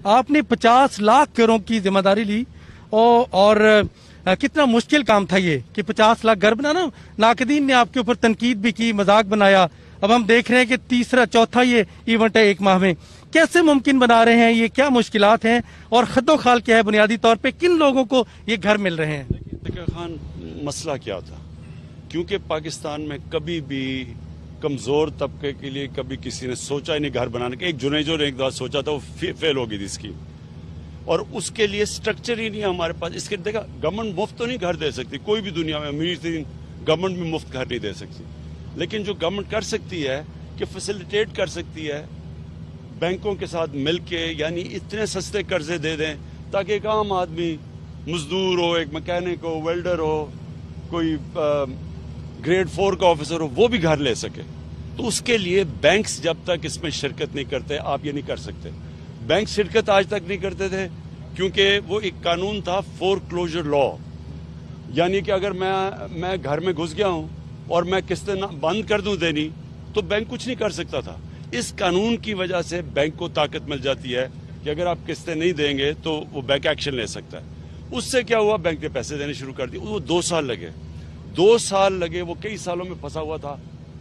आपने 50 लाख करोड़ की जिम्मेदारी ली और कितना मुश्किल काम था ये कि 50 लाख घर बनाना। नाकदीन ने आपके ऊपर तनकीद भी की, मजाक बनाया। अब हम देख रहे हैं कि तीसरा चौथा ये इवेंट है 1 माह में। कैसे मुमकिन बना रहे हैं, ये क्या मुश्किलात हैं और खद्दो-खाल क्या है बुनियादी तौर पे, किन लोगों को ये घर मिल रहे हैं? देखिए खान, मसला क्या था, क्योंकि पाकिस्तान में कभी भी कमजोर तबके के लिए कभी किसी ने सोचा ही नहीं घर बनाने का। एक जुनेजो ने एक बार सोचा था, वो फेल हो गई थी स्कीम, और उसके लिए स्ट्रक्चर ही नहीं है हमारे पास। इसके देखा, गवर्नमेंट मुफ्त तो नहीं घर दे सकती, कोई भी दुनिया में अमीर तरीन गवर्नमेंट भी मुफ्त घर नहीं दे सकती, लेकिन जो गवर्नमेंट कर सकती है कि फैसिलिटेट कर सकती है बैंकों के साथ मिलके, यानी इतने सस्ते कर्जे दे दें ताकि एक आम आदमी, मजदूर हो, एक मैकेनिक हो, वेल्डर हो, कोई ग्रेड 4 का ऑफिसर हो, वो भी घर ले सके। तो उसके लिए बैंक्स जब तक इसमें शिरकत नहीं करते, आप ये नहीं कर सकते। बैंक शिरकत आज तक नहीं करते थे क्योंकि वो एक कानून था फोरक्लोजर लॉ, यानी कि अगर मैं घर में घुस गया हूं और मैं किस्तें बंद कर दूं देनी, तो बैंक कुछ नहीं कर सकता था। इस कानून की वजह से बैंक को ताकत मिल जाती है कि अगर आप किस्तें नहीं देंगे तो वो बैंक एक्शन ले सकता है। उससे क्या हुआ, बैंक ने पैसे देने शुरू कर दिए। वो 2 साल लगे, 2 साल लगे, वो कई सालों में फंसा हुआ था,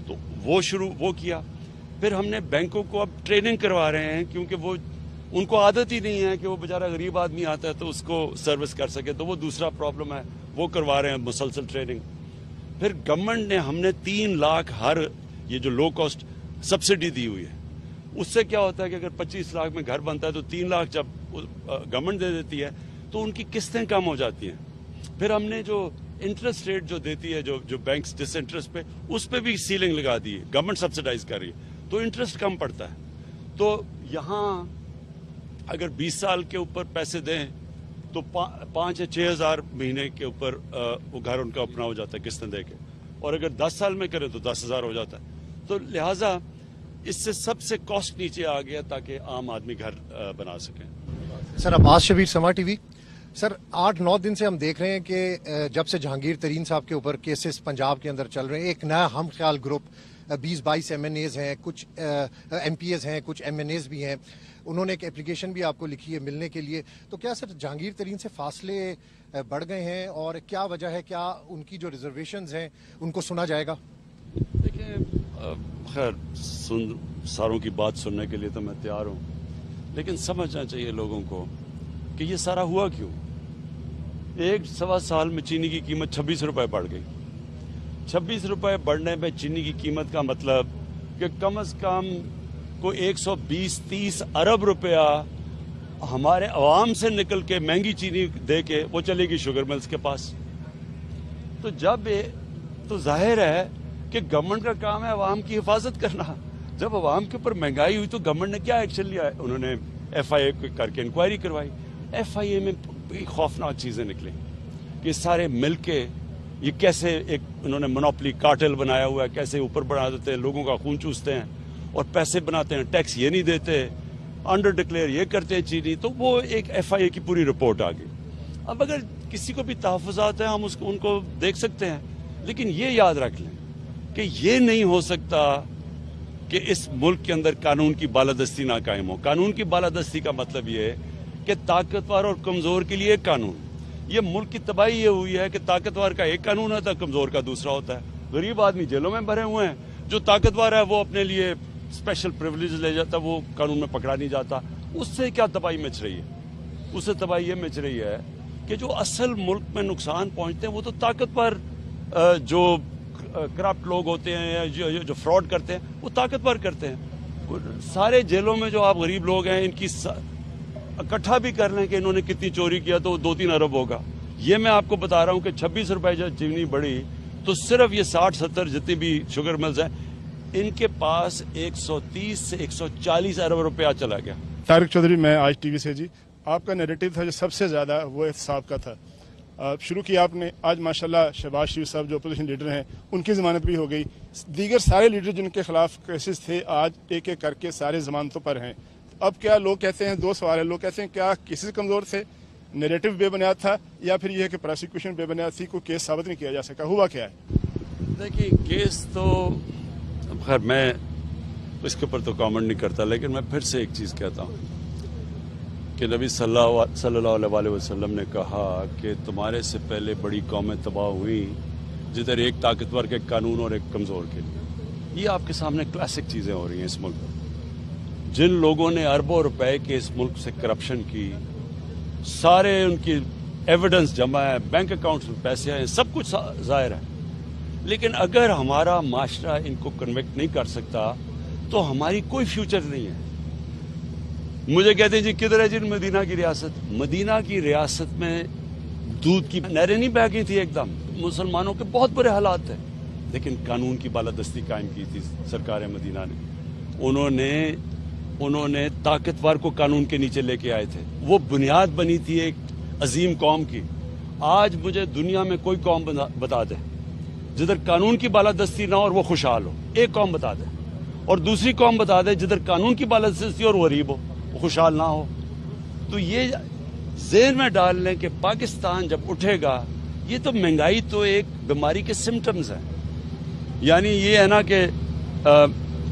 तो वो किया। फिर हमने बैंकों को अब ट्रेनिंग करवा रहे हैं, क्योंकि वो उनको आदत ही नहीं है कि वो बेचारा गरीब आदमी आता है तो उसको सर्विस कर सके, तो वो दूसरा प्रॉब्लम है, वो करवा रहे हैं मुसलसल ट्रेनिंग। फिर गवर्नमेंट ने, हमने 3 लाख हर ये जो लो कॉस्ट सब्सिडी दी हुई है, उससे क्या होता है कि अगर 25 लाख में घर बनता है तो 3 लाख जब गवर्नमेंट दे देती है तो उनकी किस्तें कम हो जाती हैं। फिर हमने जो इंटरेस्ट रेट जो देती है जो बैंक्स जिस इंटरेस्ट पे, उस पे भी सीलिंग लगा दी है, गवर्नमेंट सब्सिडाइज कर रही है, तो इंटरेस्ट कम पड़ता है। तो यहाँ अगर 20 साल के ऊपर पैसे दें तो 5 या 6 हजार महीने के ऊपर वो घर उनका अपना हो जाता है किस्तें दे के, और अगर 10 साल में करें तो 10,000 हो जाता है। तो लिहाजा इससे सबसे कॉस्ट नीचे आ गया ताकि आम आदमी घर बना सकें। सर, अब्बास शबीर, समा टीवी। सर, 8-9 दिन से हम देख रहे हैं कि जब से जहांगीर तरीन साहब के ऊपर केसेस पंजाब के अंदर चल रहे हैं, एक नया हम ख्याल ग्रुप 20-22 MNAs हैं, कुछ MPs हैं, कुछ MNAs भी हैं, उन्होंने एक एप्लीकेशन भी आपको लिखी है मिलने के लिए। तो क्या सर जहांगीर तरीन से फासले बढ़ गए हैं और क्या वजह है, क्या उनकी जो रिजर्वेशंस हैं उनको सुना जाएगा? देखिए, खैर सारों की बात सुनने के लिए तो मैं तैयार हूँ, लेकिन समझना चाहिए लोगों को कि ये सारा हुआ क्यों। 1-1.25 साल में चीनी की कीमत 26 रुपए बढ़ गई। 26 रुपए बढ़ने में चीनी की कीमत का मतलब कि कम से कम को 120-130 अरब रुपया हमारे अवाम से निकल के महंगी चीनी दे के वो चलेगी शुगर मिल्स के पास। तो जब तो जाहिर है कि गवर्नमेंट का काम है अवाम की हिफाजत करना। जब अवाम के ऊपर महंगाई हुई तो गवर्नमेंट ने क्या एक्शन लिया? उन्होंने FIA करके इंक्वायरी करवाई। FIA में बड़ी खौफनाक चीजें निकली कि सारे मिलके ये कैसे एक उन्होंने मोनोपोली कार्टेल बनाया हुआ है, कैसे ऊपर बढ़ा देते हैं, लोगों का खून चूसते हैं और पैसे बनाते हैं, टैक्स ये नहीं देते, अंडर डिक्लेयर ये करते हैं चीनी। तो वो एक FIA की पूरी रिपोर्ट आ गई। अब अगर किसी को भी तहफ़्फ़ुज़ात है हम उनको देख सकते हैं, लेकिन ये याद रख लें कि ये नहीं हो सकता कि इस मुल्क के अंदर कानून की बालादस्ती ना कायम हो। कानून की बालादस्ती का मतलब ये है कि ताकतवर और कमजोर के लिए एक कानून। ये मुल्क की तबाही ये हुई है कि ताकतवर का एक कानून होता है, कमजोर का दूसरा होता है। गरीब आदमी जेलों में भरे हुए हैं, जो ताकतवर है वो अपने लिए स्पेशल प्रिविलेज ले जाता, वो कानून में पकड़ा नहीं जाता। उससे क्या तबाही मच रही है? उससे तबाही ये मच रही है कि जो असल मुल्क में नुकसान पहुंचते हैं वो तो ताकतवर जो करप्ट लोग होते हैं या जो फ्रॉड करते हैं वो ताकतवर करते हैं। सारे जेलों में जो आप गरीब लोग हैं इनकी इकट्ठा भी कर लें कि इन्होंने कितनी चोरी किया तो 2-3 अरब होगा। ये मैं आपको बता रहा हूं कि 26 रुपए जब चीनी बढ़ी तो सिर्फ ये 60-70 जितनी भी शुगर मिल्स हैं इनके पास 130 से 140 अरब रुपया चला गया। तारिक चौधरी, मैं आज टीवी से। जी, आपका नैरेटिव था जो सबसे ज्यादा वो एहतसाब का था। शुरू किया आपने, आज माशाल्लाह शहबाज शरीफ साहब जो अपोजिशन लीडर हैं उनकी जमानत भी हो गई। दीगर सारे लीडर जिनके खिलाफ केसेस थे आज एक एक करके सारे जमानतों पर हैं। अब क्या लोग कहते हैं, 2 सवाल है, लोग कहते हैं क्या केसेस कमजोर थे, नैरेटिव बेबुनियाद था, या फिर यह है कि प्रोसिक्यूशन बेबुनियाद थी, कोई केस साबित नहीं किया जा सका? हुआ क्या है? देखिए, केस तो खैर मैं इसके ऊपर तो कमेंट नहीं करता, लेकिन मैं फिर से एक चीज कहता हूँ کہ نبی صلی اللہ علیہ وسلم نے کہا کہ تمہارے سے پہلے بڑی قومیں تباہ ہوئیں جدھر ایک طاقتور کے قانون اور ایک کمزور کے لیے. یہ آپ کے سامنے کلاسک چیزیں ہو رہی ہیں اس ملک میں. جن لوگوں نے اربوں روپے کے اس ملک سے کرپشن کی، سارے ان کی ایویڈنس جمع ہے، بینک اکاؤنٹس میں پیسے ہیں، سب کچھ ظاہر ہے. لیکن اگر ہمارا معاشرہ ان کو کنویکٹ نہیں کر سکتا تو ہماری کوئی فیوچر نہیں ہے. مجھے کہتے ہیں جی کدھر ہے جی مدینہ کی ریاست؟ مدینہ کی ریاست میں دودھ کی نہریں نہیں بہہ گئی تھی ایک دم. مسلمانوں کے بہت برے حالات ہیں، لیکن قانون کی بالادستی قائم کی تھی سرکار مدینہ نے. انہوں نے طاقتور کو قانون کے نیچے لے کے آئے تھے. وہ بنیاد بنی تھی ایک عظیم قوم کی. آج مجھے دنیا میں کوئی قوم بتا دے جدھر قانون کی بالادستی نہ ہو اور وہ خوشحال ہو. ایک قوم بتا دے. اور دوسری قوم بتا دے جدھر قانون کی بالادستی اور وہ غریب ہو، وہ خوشحال نہ ہو. تو یہ ذہن میں ڈال لیں کہ پاکستان جب اٹھے گا، یہ تو مہنگائی تو ایک بیماری کے سمٹمز ہیں. یعنی یہ ہے نا کہ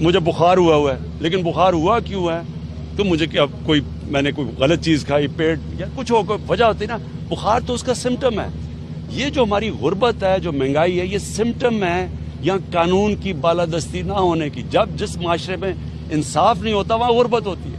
مجھے بخار ہوا ہے، لیکن بخار ہوا کیوں ہے؟ تو مجھے کیا میں نے کوئی غلط چیز کھائی، پیٹ یا کچھ ہو، کوئی وجہ ہوتی نا. بخار تو اس کا سمٹم ہے. یہ جو ہماری غربت ہے، جو مہنگائی ہے، یہ سمٹم ہے یا قانون کی بالادستی نہ ہونے کی. جس معاشرے میں انصاف نہیں ہوتا وہاں غربت ہوتی ہے.